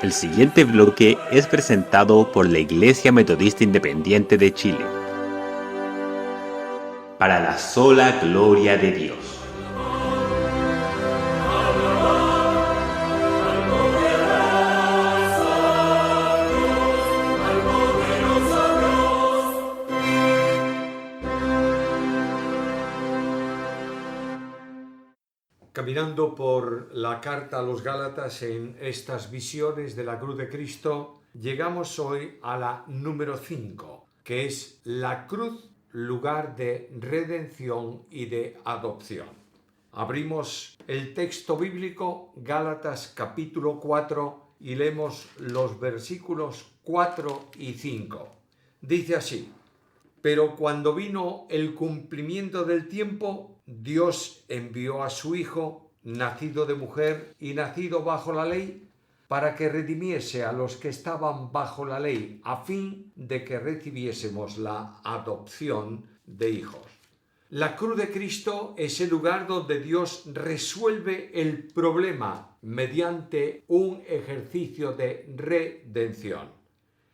El siguiente bloque es presentado por la Iglesia Metodista Independiente de Chile. Para la sola gloria de Dios. Caminando por la carta a los Gálatas en estas visiones de la cruz de Cristo, llegamos hoy a la número 5, que es la cruz, lugar de redención y de adopción. Abrimos el texto bíblico, Gálatas capítulo 4, y leemos los versículos 4 y 5. Dice así: pero cuando vino el cumplimiento del tiempo, Dios envió a su Hijo, nacido de mujer y nacido bajo la ley, para que redimiese a los que estaban bajo la ley, a fin de que recibiésemos la adopción de hijos. La cruz de Cristo es el lugar donde Dios resuelve el problema mediante un ejercicio de redención.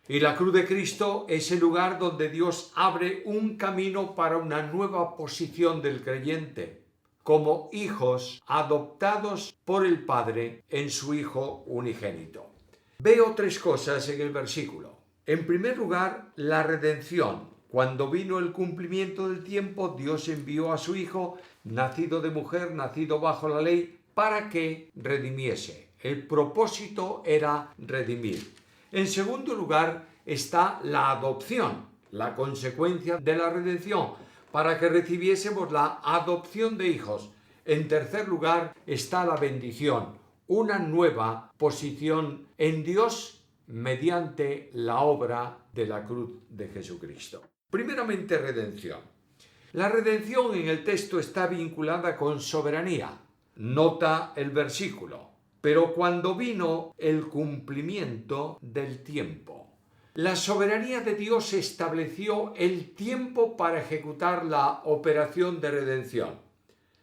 Y la cruz de Cristo es el lugar donde Dios abre un camino para una nueva posición del creyente, como hijos adoptados por el Padre en su Hijo unigénito. Veo tres cosas en el versículo. En primer lugar, la redención. Cuando vino el cumplimiento del tiempo, Dios envió a su Hijo, nacido de mujer, nacido bajo la ley, para que redimiese. El propósito era redimir. En segundo lugar está la adopción, la consecuencia de la redención, para que recibiésemos la adopción de hijos. En tercer lugar está la bendición, una nueva posición en Dios mediante la obra de la cruz de Jesucristo. Primeramente, redención. La redención en el texto está vinculada con soberanía. Nota el versículo. Pero cuando vino el cumplimiento del tiempo. La soberanía de Dios estableció el tiempo para ejecutar la operación de redención.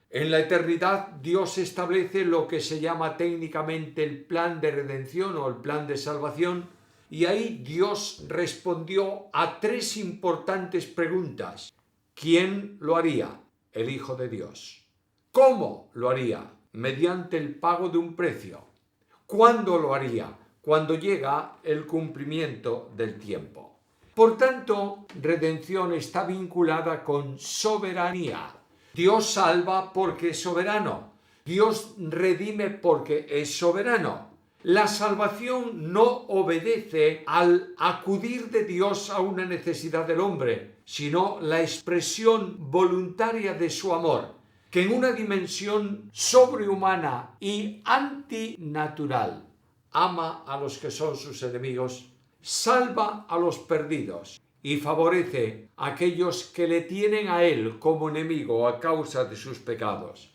En la eternidad, Dios establece lo que se llama técnicamente el plan de redención o el plan de salvación, y ahí Dios respondió a tres importantes preguntas. ¿Quién lo haría? El Hijo de Dios. ¿Cómo lo haría? Mediante el pago de un precio. ¿Cuándo lo haría? Cuando llega el cumplimiento del tiempo. Por tanto, redención está vinculada con soberanía. Dios salva porque es soberano. Dios redime porque es soberano. La salvación no obedece al acudir de Dios a una necesidad del hombre, sino la expresión voluntaria de su amor, que en una dimensión sobrehumana y antinatural ama a los que son sus enemigos, salva a los perdidos y favorece a aquellos que le tienen a él como enemigo a causa de sus pecados.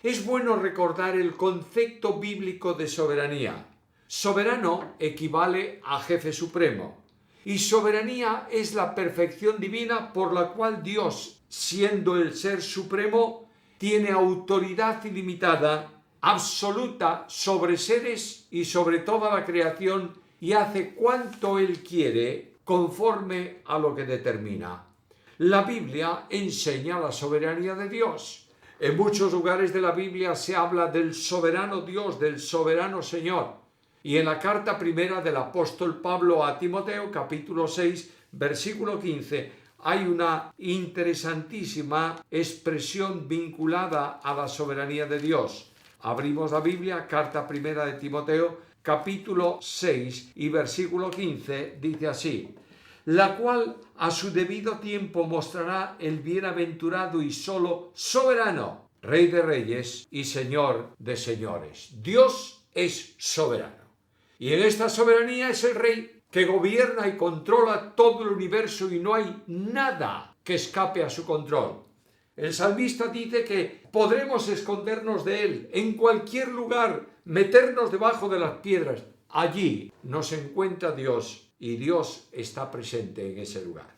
Es bueno recordar el concepto bíblico de soberanía. Soberano equivale a jefe supremo y soberanía es la perfección divina por la cual Dios, siendo el ser supremo, tiene autoridad ilimitada, absoluta sobre seres y sobre toda la creación y hace cuanto Él quiere conforme a lo que determina. La Biblia enseña la soberanía de Dios. En muchos lugares de la Biblia se habla del soberano Dios, del soberano Señor. Y en la carta primera del apóstol Pablo a Timoteo, capítulo 6, versículo 15, hay una interesantísima expresión vinculada a la soberanía de Dios. Abrimos la Biblia, carta primera de Timoteo, capítulo 6 y versículo 15, dice así: la cual a su debido tiempo mostrará el bienaventurado y solo soberano, Rey de reyes y Señor de señores. Dios es soberano. Y en esta soberanía es el Rey que gobierna y controla todo el universo y no hay nada que escape a su control. El salmista dice que podremos escondernos de él en cualquier lugar, meternos debajo de las piedras. Allí nos encuentra Dios y Dios está presente en ese lugar.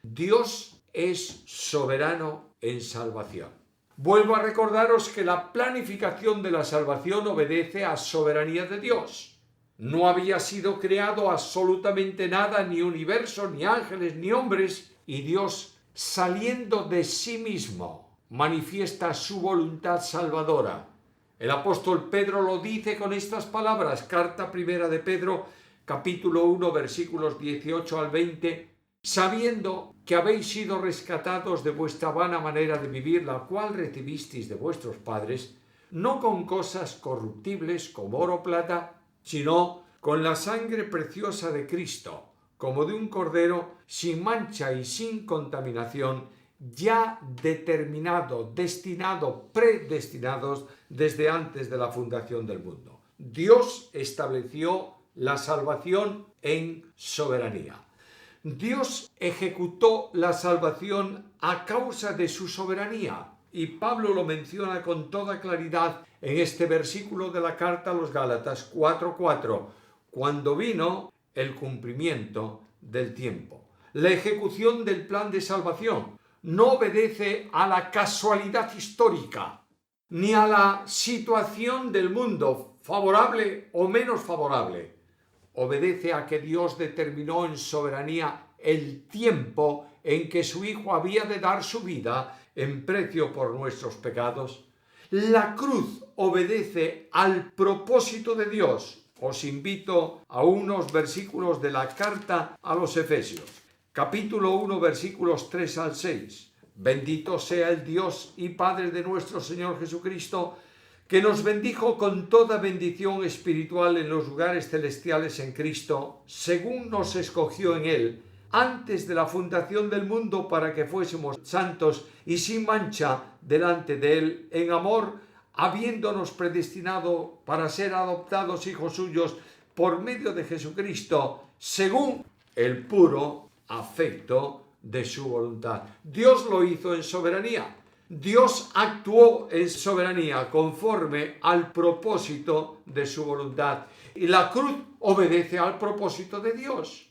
Dios es soberano en salvación. Vuelvo a recordaros que la planificación de la salvación obedece a soberanía de Dios. No había sido creado absolutamente nada, ni universo, ni ángeles, ni hombres, y Dios, saliendo de sí mismo, manifiesta su voluntad salvadora. El apóstol Pedro lo dice con estas palabras, carta primera de Pedro, capítulo 1, versículos 18 al 20, sabiendo que habéis sido rescatados de vuestra vana manera de vivir, la cual recibisteis de vuestros padres, no con cosas corruptibles como oro o plata, sino con la sangre preciosa de Cristo, como de un cordero sin mancha y sin contaminación, ya determinado, destinado, predestinados desde antes de la fundación del mundo. Dios estableció la salvación en soberanía. Dios ejecutó la salvación a causa de su soberanía. Y Pablo lo menciona con toda claridad en este versículo de la carta a los Gálatas 4:4, cuando vino el cumplimiento del tiempo. La ejecución del plan de salvación no obedece a la casualidad histórica, ni a la situación del mundo, favorable o menos favorable. Obedece a que Dios determinó en soberanía el tiempo en que su Hijo había de dar su vida en precio por nuestros pecados. La cruz obedece al propósito de Dios. Os invito a unos versículos de la carta a los Efesios, capítulo 1, versículos 3 al 6. Bendito sea el Dios y Padre de nuestro Señor Jesucristo, que nos bendijo con toda bendición espiritual en los lugares celestiales en Cristo, según nos escogió en Él, antes de la fundación del mundo, para que fuésemos santos y sin mancha delante de Él, en amor, habiéndonos predestinado para ser adoptados hijos suyos por medio de Jesucristo, según el puro afecto de su voluntad. Dios lo hizo en soberanía. Dios actuó en soberanía conforme al propósito de su voluntad. Y la cruz obedece al propósito de Dios.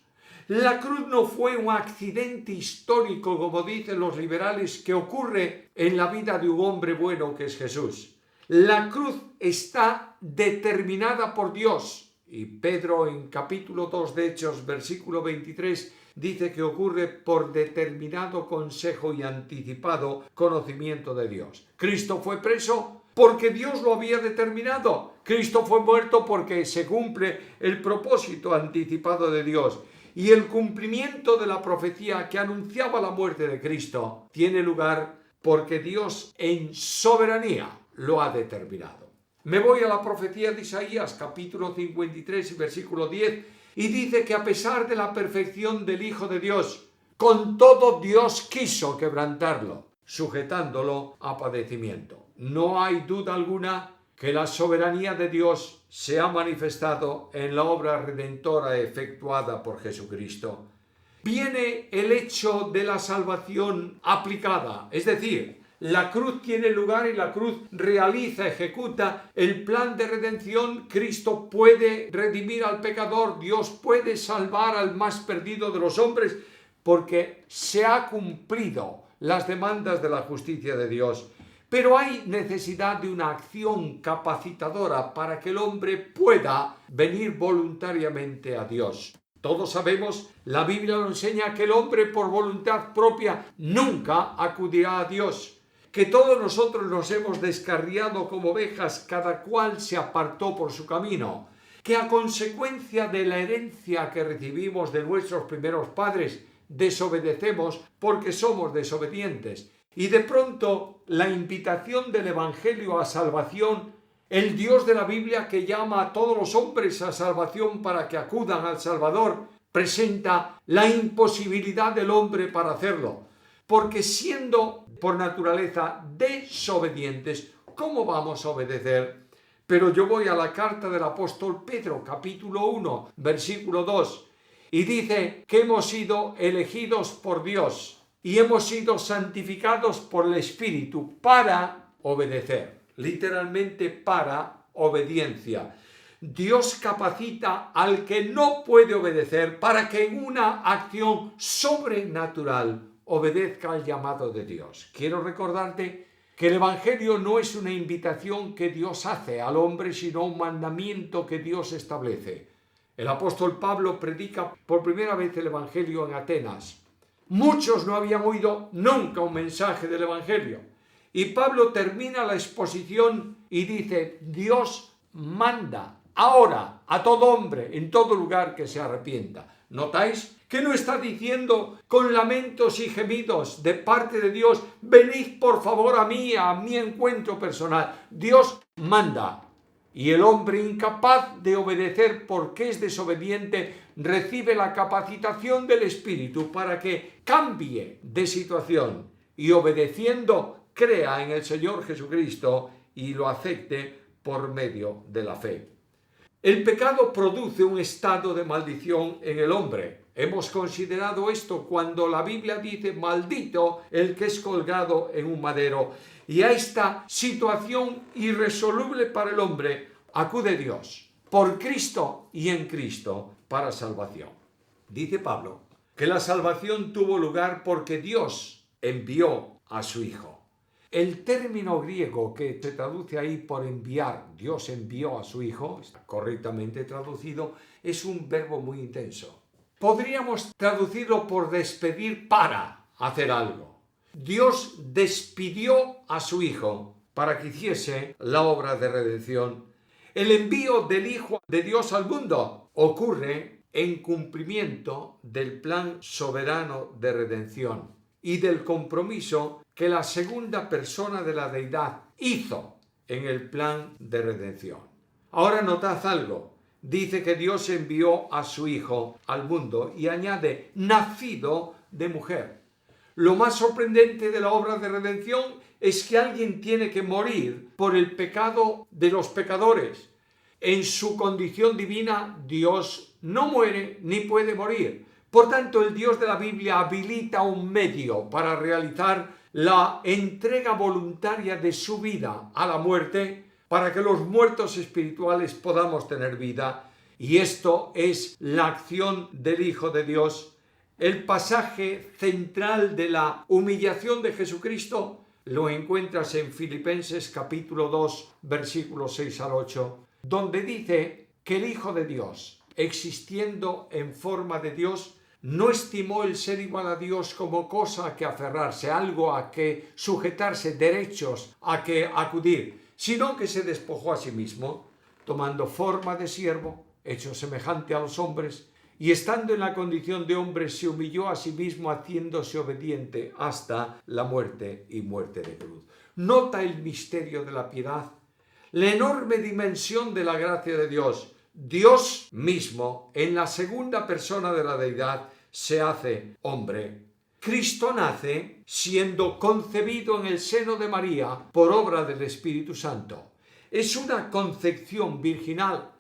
La cruz no fue un accidente histórico, como dicen los liberales, que ocurre en la vida de un hombre bueno que es Jesús. La cruz está determinada por Dios. Y Pedro en capítulo 2 de Hechos, versículo 23, dice que ocurre por determinado consejo y anticipado conocimiento de Dios. Cristo fue preso porque Dios lo había determinado. Cristo fue muerto porque se cumple el propósito anticipado de Dios. Y el cumplimiento de la profecía que anunciaba la muerte de Cristo tiene lugar porque Dios en soberanía lo ha determinado. Me voy a la profecía de Isaías, capítulo 53 y versículo 10, y dice que a pesar de la perfección del Hijo de Dios, con todo Dios quiso quebrantarlo, sujetándolo a padecimiento. No hay duda alguna que la soberanía de Dios se ha manifestado en la obra redentora efectuada por Jesucristo. Viene el hecho de la salvación aplicada, es decir, la cruz tiene lugar y la cruz realiza, ejecuta el plan de redención. Cristo puede redimir al pecador, Dios puede salvar al más perdido de los hombres, porque se ha cumplido las demandas de la justicia de Dios. Pero hay necesidad de una acción capacitadora para que el hombre pueda venir voluntariamente a Dios. Todos sabemos, la Biblia nos enseña que el hombre por voluntad propia nunca acudirá a Dios, que todos nosotros nos hemos descarriado como ovejas, cada cual se apartó por su camino, que a consecuencia de la herencia que recibimos de nuestros primeros padres, desobedecemos porque somos desobedientes. Y de pronto la invitación del Evangelio a salvación, el Dios de la Biblia que llama a todos los hombres a salvación para que acudan al Salvador, presenta la imposibilidad del hombre para hacerlo. Porque siendo por naturaleza desobedientes, ¿cómo vamos a obedecer? Pero yo voy a la carta del apóstol Pedro, capítulo 1, versículo 2, y dice que hemos sido elegidos por Dios y hemos sido santificados por el Espíritu para obedecer, literalmente para obediencia. Dios capacita al que no puede obedecer para que en una acción sobrenatural obedezca al llamado de Dios. Quiero recordarte que el Evangelio no es una invitación que Dios hace al hombre, sino un mandamiento que Dios establece. El apóstol Pablo predica por primera vez el Evangelio en Atenas. Muchos no habían oído nunca un mensaje del Evangelio. Y Pablo termina la exposición y dice: Dios manda ahora a todo hombre en todo lugar que se arrepienta. ¿Notáis que no está diciendo con lamentos y gemidos de parte de Dios: venid por favor a mi encuentro personal? Dios manda. Y el hombre incapaz de obedecer porque es desobediente recibe la capacitación del Espíritu para que cambie de situación y, obedeciendo, crea en el Señor Jesucristo y lo acepte por medio de la fe. El pecado produce un estado de maldición en el hombre. Hemos considerado esto cuando la Biblia dice: maldito el que es colgado en un madero. Y a esta situación irresoluble para el hombre acude Dios, por Cristo y en Cristo, para salvación. Dice Pablo que la salvación tuvo lugar porque Dios envió a su Hijo. El término griego que se traduce ahí por enviar, Dios envió a su Hijo, está correctamente traducido, es un verbo muy intenso. Podríamos traducirlo por despedir para hacer algo. Dios despidió a su Hijo para que hiciese la obra de redención. El envío del Hijo de Dios al mundo ocurre en cumplimiento del plan soberano de redención y del compromiso que la segunda persona de la deidad hizo en el plan de redención. Ahora notad algo. Dice que Dios envió a su Hijo al mundo y añade: nacido de mujer. Lo más sorprendente de la obra de redención es que alguien tiene que morir por el pecado de los pecadores. En su condición divina, Dios no muere ni puede morir. Por tanto, el Dios de la Biblia habilita un medio para realizar la entrega voluntaria de su vida a la muerte, para que los muertos espirituales podamos tener vida. Y esto es la acción del Hijo de Dios. El pasaje central de la humillación de Jesucristo lo encuentras en Filipenses capítulo 2, versículos 6 al 8, donde dice que el Hijo de Dios, existiendo en forma de Dios, no estimó el ser igual a Dios como cosa a que aferrarse, algo a que sujetarse, derechos a que acudir, sino que se despojó a sí mismo, tomando forma de siervo, hecho semejante a los hombres, y estando en la condición de hombre se humilló a sí mismo, haciéndose obediente hasta la muerte y muerte de cruz. Nota el misterio de la piedad, la enorme dimensión de la gracia de Dios. Dios mismo, en la segunda persona de la deidad, se hace hombre. Cristo nace siendo concebido en el seno de María por obra del Espíritu Santo. Es una concepción virginal.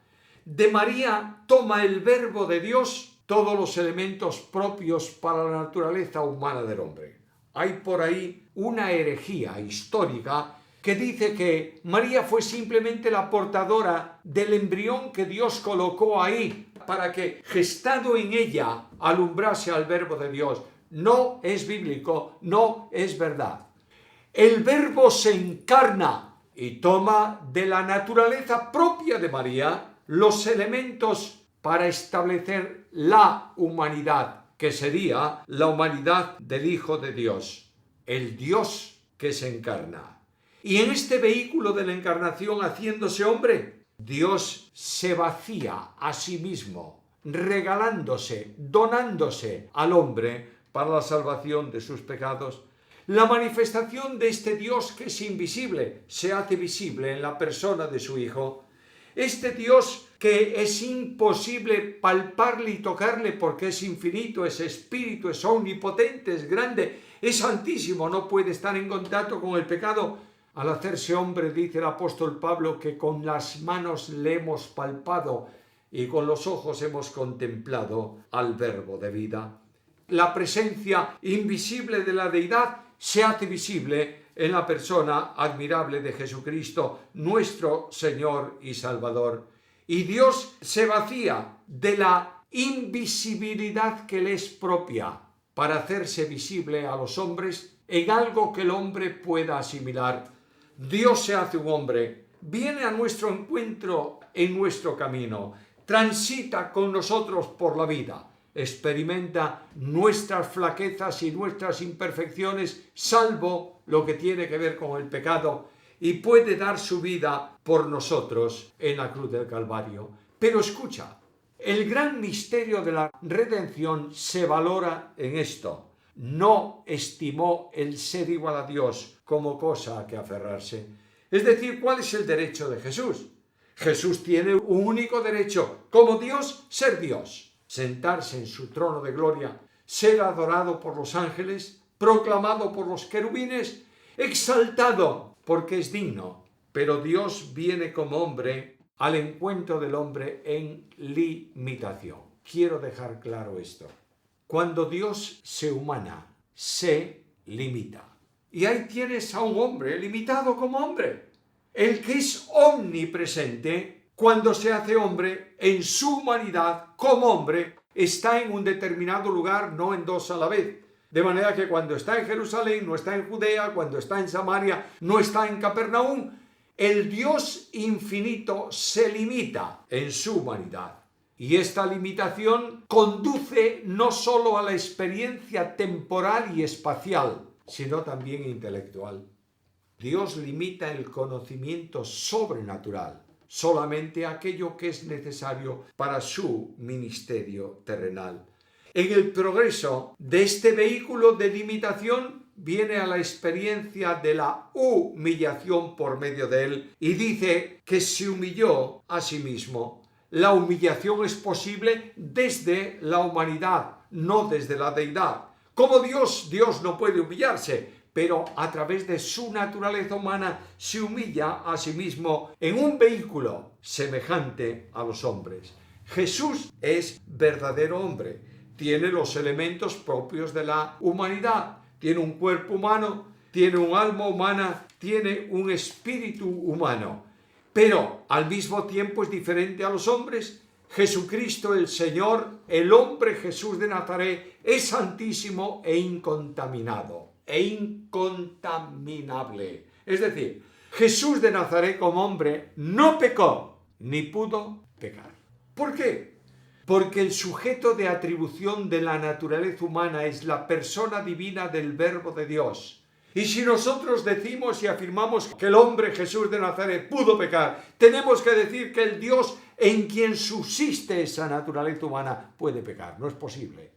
De María toma el verbo de Dios todos los elementos propios para la naturaleza humana del hombre. Hay por ahí una herejía histórica que dice que María fue simplemente la portadora del embrión que Dios colocó ahí para que, gestado en ella, alumbrase al verbo de Dios. No es bíblico, no es verdad. El verbo se encarna y toma de la naturaleza propia de María los elementos para establecer la humanidad, que sería la humanidad del Hijo de Dios, el Dios que se encarna. Y en este vehículo de la encarnación, haciéndose hombre, Dios se vacía a sí mismo, regalándose, donándose al hombre para la salvación de sus pecados. La manifestación de este Dios que es invisible se hace visible en la persona de su Hijo. Este Dios que es imposible palparle y tocarle porque es infinito, es espíritu, es omnipotente, es grande, es santísimo, no puede estar en contacto con el pecado. Al hacerse hombre, dice el apóstol Pablo, que con las manos le hemos palpado y con los ojos hemos contemplado al verbo de vida. La presencia invisible de la deidad se hace visible en la persona admirable de Jesucristo, nuestro Señor y Salvador. Y Dios se vacía de la invisibilidad que le es propia para hacerse visible a los hombres en algo que el hombre pueda asimilar. Dios se hace un hombre, viene a nuestro encuentro en nuestro camino, transita con nosotros por la vida, experimenta nuestras flaquezas y nuestras imperfecciones, salvo lo que tiene que ver con el pecado, y puede dar su vida por nosotros en la cruz del Calvario. Pero escucha, el gran misterio de la redención se valora en esto. No estimó el ser igual a Dios como cosa a que aferrarse. Es decir, ¿cuál es el derecho de Jesús? Jesús tiene un único derecho, como Dios, ser Dios, sentarse en su trono de gloria, ser adorado por los ángeles, proclamado por los querubines, exaltado porque es digno. Pero Dios viene como hombre al encuentro del hombre en limitación. Quiero dejar claro esto. Cuando Dios se humana, se limita. Y ahí tienes a un hombre limitado como hombre. El que es omnipresente, cuando se hace hombre, en su humanidad, como hombre, está en un determinado lugar, no en dos a la vez. De manera que cuando está en Jerusalén, no está en Judea, cuando está en Samaria, no está en Capernaum. El Dios infinito se limita en su humanidad. Y esta limitación conduce no solo a la experiencia temporal y espacial, sino también intelectual. Dios limita el conocimiento sobrenatural, solamente aquello que es necesario para su ministerio terrenal. En el progreso de este vehículo de limitación viene a la experiencia de la humillación por medio de él y dice que se humilló a sí mismo. La humillación es posible desde la humanidad, no desde la deidad. Como Dios no puede humillarse, pero a través de su naturaleza humana se humilla a sí mismo en un vehículo semejante a los hombres. Jesús es verdadero hombre, tiene los elementos propios de la humanidad, tiene un cuerpo humano, tiene un alma humana, tiene un espíritu humano, pero al mismo tiempo es diferente a los hombres. Jesucristo el Señor, el hombre Jesús de Nazaret, es santísimo e incontaminado, e incontaminable. Es decir, Jesús de Nazaret como hombre no pecó, ni pudo pecar. ¿Por qué? Porque el sujeto de atribución de la naturaleza humana es la persona divina del Verbo de Dios. Y si nosotros decimos y afirmamos que el hombre Jesús de Nazaret pudo pecar, tenemos que decir que el Dios en quien subsiste esa naturaleza humana puede pecar. No es posible.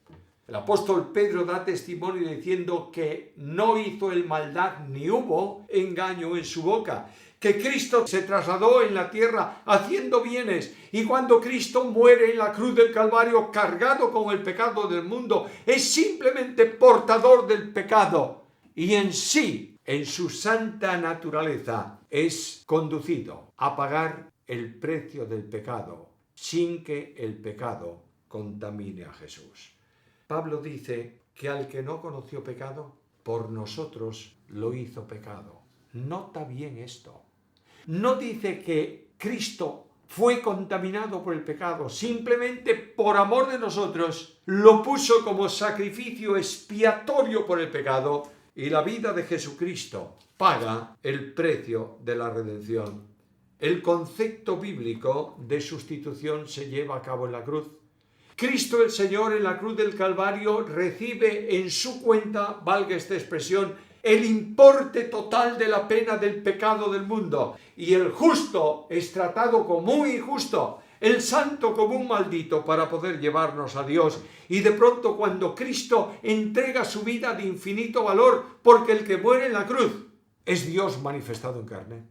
El apóstol Pedro da testimonio diciendo que no hizo él maldad ni hubo engaño en su boca, que Cristo se trasladó en la tierra haciendo bienes, y cuando Cristo muere en la cruz del Calvario cargado con el pecado del mundo, es simplemente portador del pecado. Y en sí, en su santa naturaleza, es conducido a pagar el precio del pecado sin que el pecado contamine a Jesús. Pablo dice que al que no conoció pecado, por nosotros lo hizo pecado. Nota bien esto. No dice que Cristo fue contaminado por el pecado, simplemente por amor de nosotros lo puso como sacrificio expiatorio por el pecado. Y la vida de Jesucristo paga el precio de la redención. El concepto bíblico de sustitución se lleva a cabo en la cruz. Cristo el Señor en la cruz del Calvario recibe en su cuenta, valga esta expresión, el importe total de la pena del pecado del mundo. Y el justo es tratado como un injusto, el santo como un maldito, para poder llevarnos a Dios. Y de pronto, cuando Cristo entrega su vida de infinito valor, porque el que muere en la cruz es Dios manifestado en carne.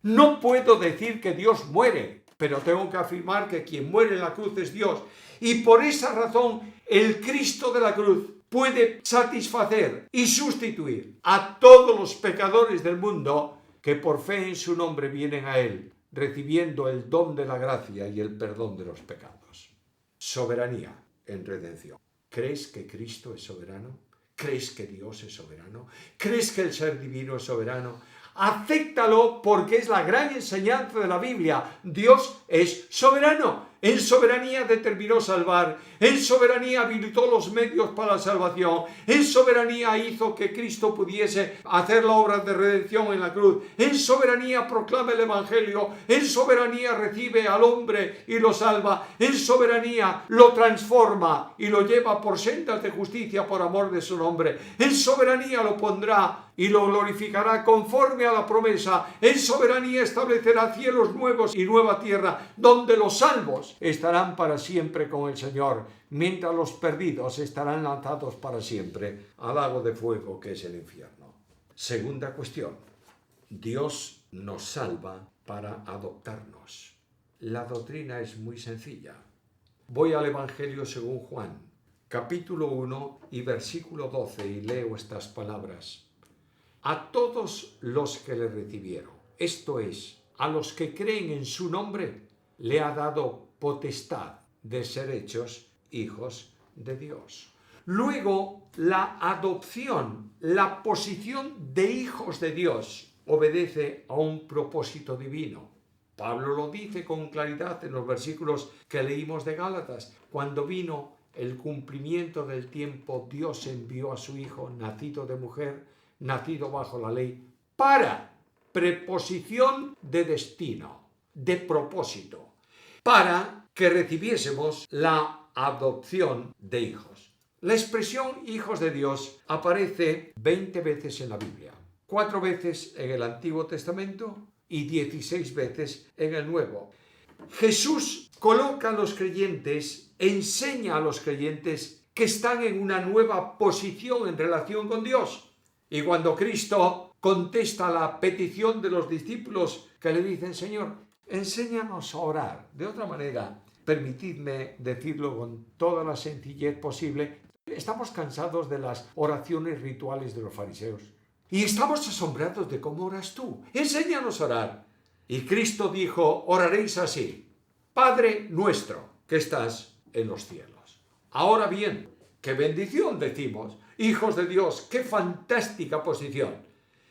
No puedo decir que Dios muere, pero tengo que afirmar que quien muere en la cruz es Dios. Y por esa razón, el Cristo de la cruz puede satisfacer y sustituir a todos los pecadores del mundo que por fe en su nombre vienen a Él, recibiendo el don de la gracia y el perdón de los pecados. Soberanía en redención. ¿Crees que Cristo es soberano? ¿Crees que Dios es soberano? ¿Crees que el ser divino es soberano? Acéptalo, porque es la gran enseñanza de la Biblia. Dios es soberano. en soberanía determinó salvar, en soberanía habilitó los medios para la salvación, en soberanía hizo que Cristo pudiese hacer la obra de redención en la cruz, en soberanía proclama el Evangelio, en soberanía recibe al hombre y lo salva, en soberanía lo transforma y lo lleva por sendas de justicia por amor de su nombre, en soberanía lo pondrá y lo glorificará conforme a la promesa, en soberanía establecerá cielos nuevos y nueva tierra, donde los salvos estarán para siempre con el Señor, mientras los perdidos estarán lanzados para siempre al lago de fuego que es el infierno. Segunda cuestión, Dios nos salva para adoptarnos. La doctrina es muy sencilla. Voy al Evangelio según Juan, capítulo 1 y versículo 12, y leo estas palabras. A todos los que le recibieron, esto es, a los que creen en su nombre, le ha dado potestad de ser hechos hijos de Dios. Luego, la adopción, la posición de hijos de Dios, obedece a un propósito divino. Pablo lo dice con claridad en los versículos que leímos de Gálatas. Cuando vino el cumplimiento del tiempo, Dios envió a su Hijo, nacido de mujer, nacido bajo la ley, para preposición de destino, de propósito, para que recibiésemos la adopción de hijos. La expresión hijos de Dios aparece 20 veces en la Biblia, 4 veces en el Antiguo Testamento y 16 veces en el Nuevo. Jesús coloca a los creyentes, enseña a los creyentes que están en una nueva posición en relación con Dios. Y cuando Cristo contesta la petición de los discípulos que le dicen, Señor, enséñanos a orar. De otra manera, permitidme decirlo con toda la sencillez posible, estamos cansados de las oraciones rituales de los fariseos. Y estamos asombrados de cómo oras tú. Enséñanos a orar. Y Cristo dijo, oraréis así, Padre nuestro que estás en los cielos. Ahora bien, qué bendición decimos, hijos de Dios, qué fantástica posición.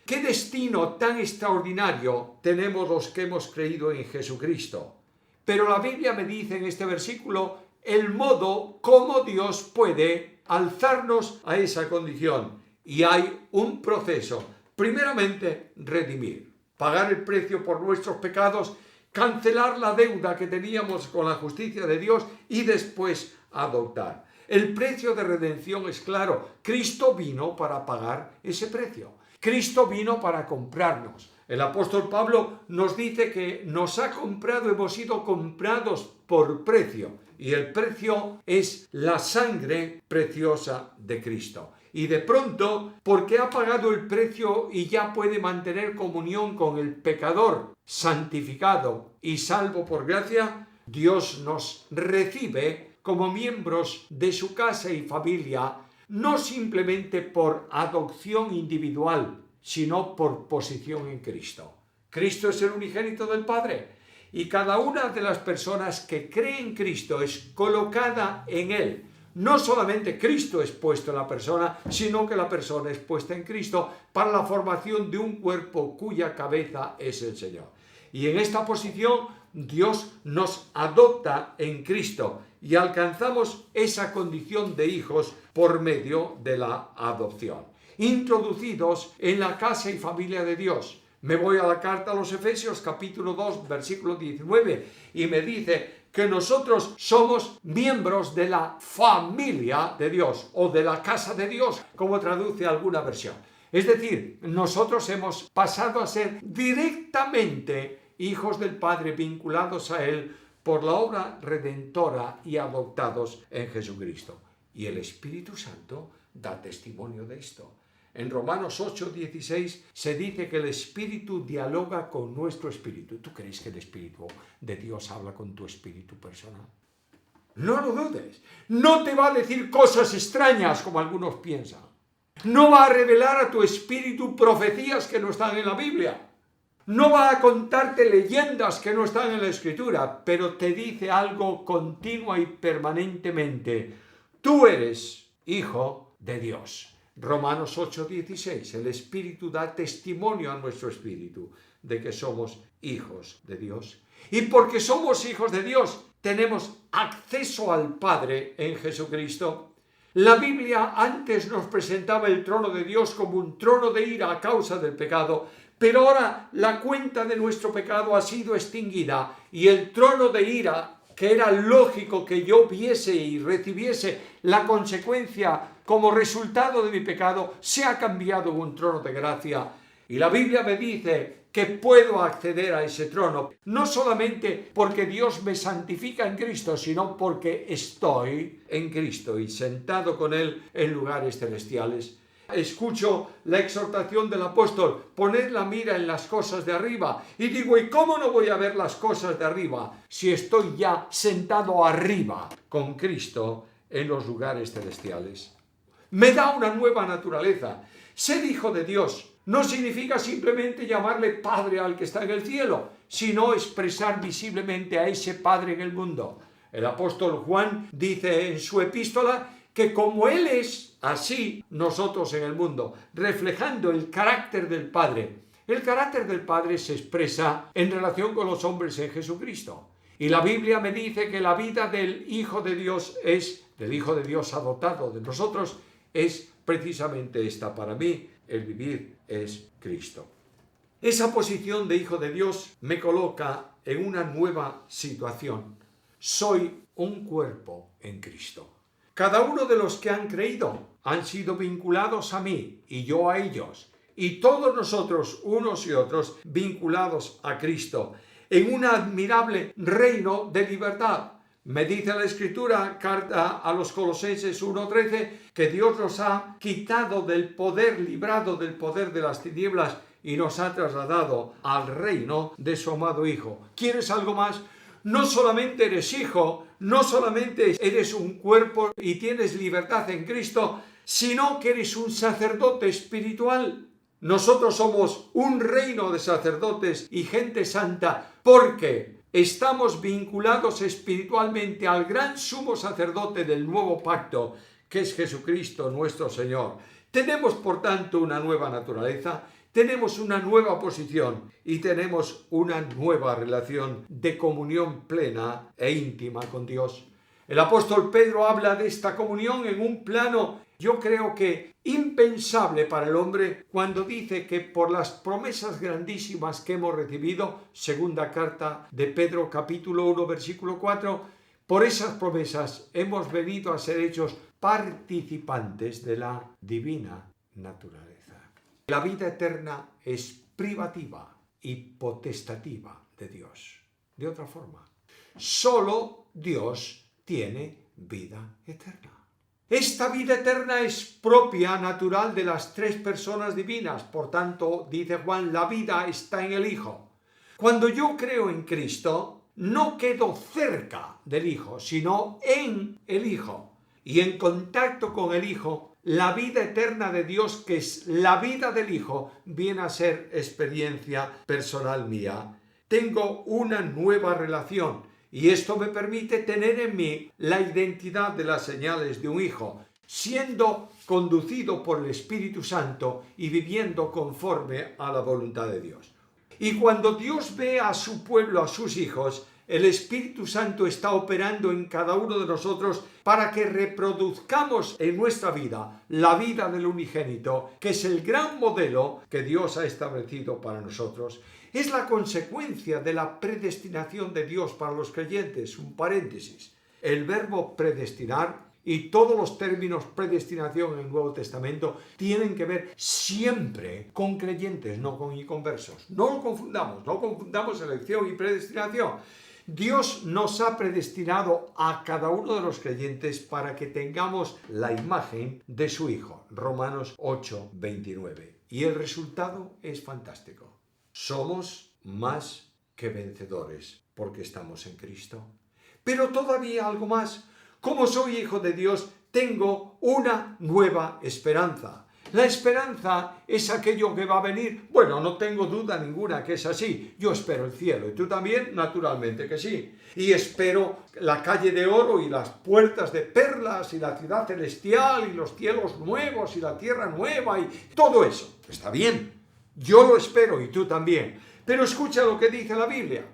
Qué destino tan extraordinario tenemos los que hemos creído en Jesucristo. Pero la Biblia me dice en este versículo el modo como Dios puede alzarnos a esa condición. Y hay un proceso. Primeramente, redimir, pagar el precio por nuestros pecados, cancelar la deuda que teníamos con la justicia de Dios y después adoptar. El precio de redención es claro. Cristo vino para pagar ese precio. Cristo vino para comprarnos. El apóstol Pablo nos dice que nos ha comprado, hemos sido comprados por precio. Y el precio es la sangre preciosa de Cristo. Y de pronto, porque ha pagado el precio y ya puede mantener comunión con el pecador, santificado y salvo por gracia, Dios nos recibe como miembros de su casa y familia, no simplemente por adopción individual, sino por posición en Cristo. Cristo es el unigénito del Padre y cada una de las personas que cree en Cristo es colocada en Él. No solamente Cristo es puesto en la persona, sino que la persona es puesta en Cristo para la formación de un cuerpo cuya cabeza es el Señor. Y en esta posición Dios nos adopta en Cristo y alcanzamos esa condición de hijos por medio de la adopción. Introducidos en la casa y familia de Dios. Me voy a la carta a los Efesios, capítulo 2, versículo 19, y me dice que nosotros somos miembros de la familia de Dios, o de la casa de Dios, como traduce alguna versión. Es decir, nosotros hemos pasado a ser directamente hijos del Padre, vinculados a Él por la obra redentora y adoptados en Jesucristo. Y el Espíritu Santo da testimonio de esto. En Romanos 8:16 se dice que el Espíritu dialoga con nuestro espíritu. ¿Tú crees que el Espíritu de Dios habla con tu espíritu personal? No lo dudes. No te va a decir cosas extrañas como algunos piensan. No va a revelar a tu espíritu profecías que no están en la Biblia. No va a contarte leyendas que no están en la Escritura, pero te dice algo continua y permanentemente. Tú eres hijo de Dios. Romanos 8:16, el Espíritu da testimonio a nuestro espíritu de que somos hijos de Dios. Y porque somos hijos de Dios, tenemos acceso al Padre en Jesucristo. La Biblia antes nos presentaba el trono de Dios como un trono de ira a causa del pecado, pero ahora la cuenta de nuestro pecado ha sido extinguida y el trono de ira, que era lógico que yo viese y recibiese la consecuencia como resultado de mi pecado, se ha cambiado en un trono de gracia. Y la Biblia me dice que puedo acceder a ese trono, no solamente porque Dios me santifica en Cristo, sino porque estoy en Cristo y sentado con Él en lugares celestiales. Escucho la exhortación del apóstol, poned la mira en las cosas de arriba. Y digo, ¿y cómo no voy a ver las cosas de arriba si estoy ya sentado arriba con Cristo en los lugares celestiales? Me da una nueva naturaleza. Ser hijo de Dios no significa simplemente llamarle Padre al que está en el cielo, sino expresar visiblemente a ese Padre en el mundo. El apóstol Juan dice en su epístola que como Él es, así nosotros en el mundo, reflejando el carácter del Padre. El carácter del Padre se expresa en relación con los hombres en Jesucristo. Y la Biblia me dice que la vida del Hijo de Dios del Hijo de Dios adoptado de nosotros, es precisamente esta. Para mí, el vivir es Cristo. Esa posición de Hijo de Dios me coloca en una nueva situación. Soy un cuerpo en Cristo. Cada uno de los que han creído han sido vinculados a mí y yo a ellos. Y todos nosotros, unos y otros, vinculados a Cristo, en un admirable reino de libertad. Me dice la Escritura, carta a los Colosenses 1:13, que Dios nos ha quitado del poder, librado del poder de las tinieblas y nos ha trasladado al reino de su amado Hijo. ¿Quieres algo más? No solamente eres hijo, no solamente eres un cuerpo y tienes libertad en Cristo, sino que eres un sacerdote espiritual. Nosotros somos un reino de sacerdotes y gente santa porque estamos vinculados espiritualmente al gran sumo sacerdote del nuevo pacto, que es Jesucristo nuestro Señor. Tenemos, por tanto, una nueva naturaleza, tenemos una nueva posición y tenemos una nueva relación de comunión plena e íntima con Dios. El apóstol Pedro habla de esta comunión en un plano, yo creo que impensable para el hombre, cuando dice que por las promesas grandísimas que hemos recibido, segunda carta de Pedro capítulo 1 versículo 4, por esas promesas hemos venido a ser hechos participantes de la divina naturaleza. La vida eterna es privativa y potestativa de Dios. De otra forma, solo Dios tiene vida eterna. Esta vida eterna es propia, natural de las tres personas divinas. Por tanto, dice Juan, la vida está en el Hijo. Cuando yo creo en Cristo, no quedo cerca del Hijo, sino en el Hijo. Y en contacto con el Hijo, la vida eterna de Dios, que es la vida del Hijo, viene a ser experiencia personal mía. Tengo una nueva relación. Y esto me permite tener en mí la identidad de las señales de un hijo, siendo conducido por el Espíritu Santo y viviendo conforme a la voluntad de Dios. Y cuando Dios ve a su pueblo, a sus hijos, el Espíritu Santo está operando en cada uno de nosotros para que reproduzcamos en nuestra vida la vida del unigénito, que es el gran modelo que Dios ha establecido para nosotros. Es la consecuencia de la predestinación de Dios para los creyentes. Un paréntesis. El verbo predestinar y todos los términos predestinación en el Nuevo Testamento tienen que ver siempre con creyentes, no con inconversos. No confundamos elección y predestinación. Dios nos ha predestinado a cada uno de los creyentes para que tengamos la imagen de su Hijo. Romanos 8:29. Y el resultado es fantástico. Somos más que vencedores porque estamos en Cristo. Pero todavía algo más. Como soy hijo de Dios, tengo una nueva esperanza. La esperanza es aquello que va a venir. Bueno, no tengo duda ninguna que es así. Yo espero el cielo. ¿Y tú también? Naturalmente que sí. Y espero la calle de oro y las puertas de perlas y la ciudad celestial y los cielos nuevos y la tierra nueva y todo eso. Está bien. Yo lo espero y tú también. Pero escucha lo que dice la Biblia.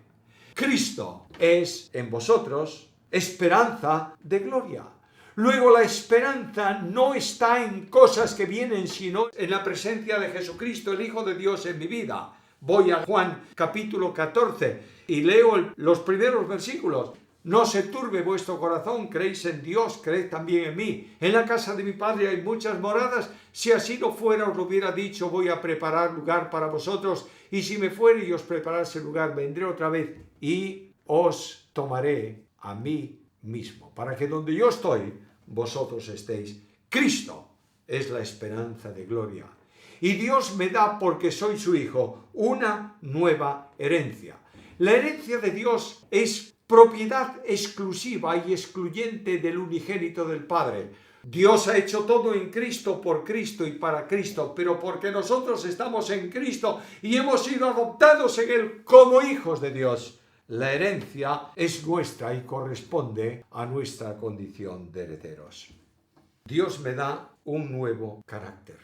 Cristo es en vosotros esperanza de gloria. Luego la esperanza no está en cosas que vienen, sino en la presencia de Jesucristo, el Hijo de Dios, en mi vida. Voy a Juan capítulo 14 y leo los primeros versículos. No se turbe vuestro corazón, creéis en Dios, creed también en mí. En la casa de mi Padre hay muchas moradas. Si así no fuera, os lo hubiera dicho, voy a preparar lugar para vosotros. Y si me fuere y os preparase lugar, vendré otra vez y os tomaré a mí mismo, para que donde yo estoy, vosotros estéis. Cristo es la esperanza de gloria. Y Dios me da, porque soy su hijo, una nueva herencia. La herencia de Dios es propiedad exclusiva y excluyente del unigénito del Padre. Dios ha hecho todo en Cristo, por Cristo y para Cristo, pero porque nosotros estamos en Cristo y hemos sido adoptados en Él como hijos de Dios, la herencia es nuestra y corresponde a nuestra condición de herederos. Dios me da un nuevo carácter.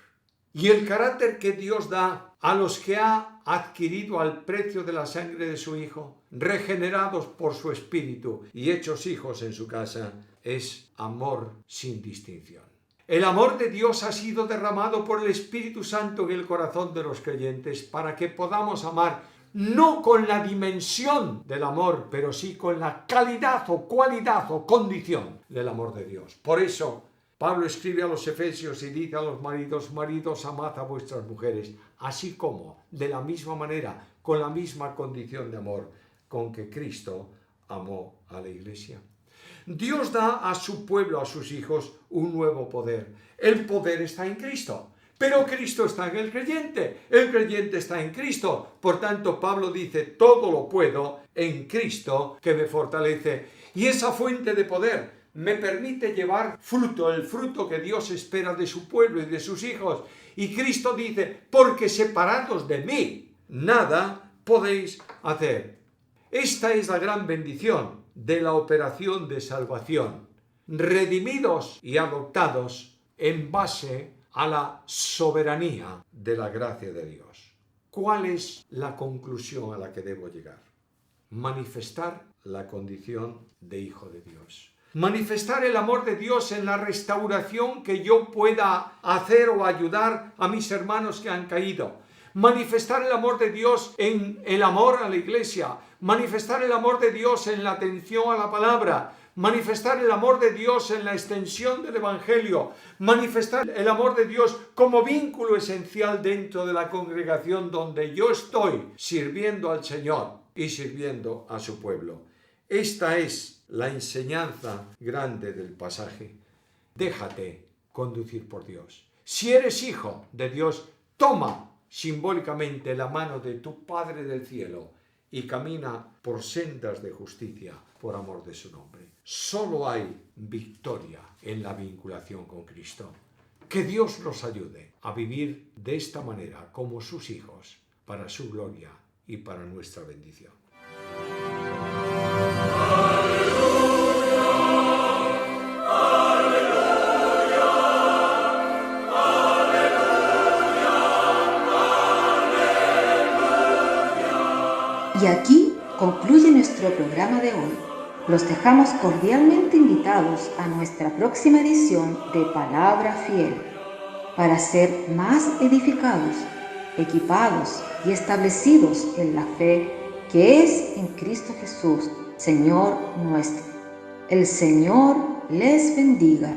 Y el carácter que Dios da a los que ha adquirido al precio de la sangre de su Hijo, regenerados por su Espíritu y hechos hijos en su casa, es amor sin distinción. El amor de Dios ha sido derramado por el Espíritu Santo en el corazón de los creyentes para que podamos amar no con la dimensión del amor, pero sí con la calidad o cualidad o condición del amor de Dios. Por eso Pablo escribe a los Efesios y dice a los maridos: maridos, amad a vuestras mujeres, así como, de la misma manera, con la misma condición de amor con que Cristo amó a la Iglesia. Dios da a su pueblo, a sus hijos, un nuevo poder. El poder está en Cristo, pero Cristo está en el creyente está en Cristo. Por tanto, Pablo dice: todo lo puedo en Cristo que me fortalece. Y esa fuente de poder me permite llevar fruto, el fruto que Dios espera de su pueblo y de sus hijos. Y Cristo dice: porque separados de mí, nada podéis hacer. Esta es la gran bendición de la operación de salvación. Redimidos y adoptados en base a la soberanía de la gracia de Dios. ¿Cuál es la conclusión a la que debo llegar? Manifestar la condición de hijo de Dios. Manifestar el amor de Dios en la restauración que yo pueda hacer o ayudar a mis hermanos que han caído. Manifestar el amor de Dios en el amor a la iglesia. Manifestar el amor de Dios en la atención a la palabra. Manifestar el amor de Dios en la extensión del Evangelio. Manifestar el amor de Dios como vínculo esencial dentro de la congregación donde yo estoy sirviendo al Señor y sirviendo a su pueblo. Esta es la enseñanza grande del pasaje. Déjate conducir por Dios. Si eres hijo de Dios, toma simbólicamente la mano de tu Padre del cielo y camina por sendas de justicia por amor de su nombre. Solo hay victoria en la vinculación con Cristo. Que Dios nos ayude a vivir de esta manera como sus hijos, para su gloria y para nuestra bendición. Y aquí concluye nuestro programa de hoy. Los dejamos cordialmente invitados a nuestra próxima edición de Palabra Fiel, para ser más edificados, equipados y establecidos en la fe que es en Cristo Jesús, Señor nuestro. El Señor les bendiga.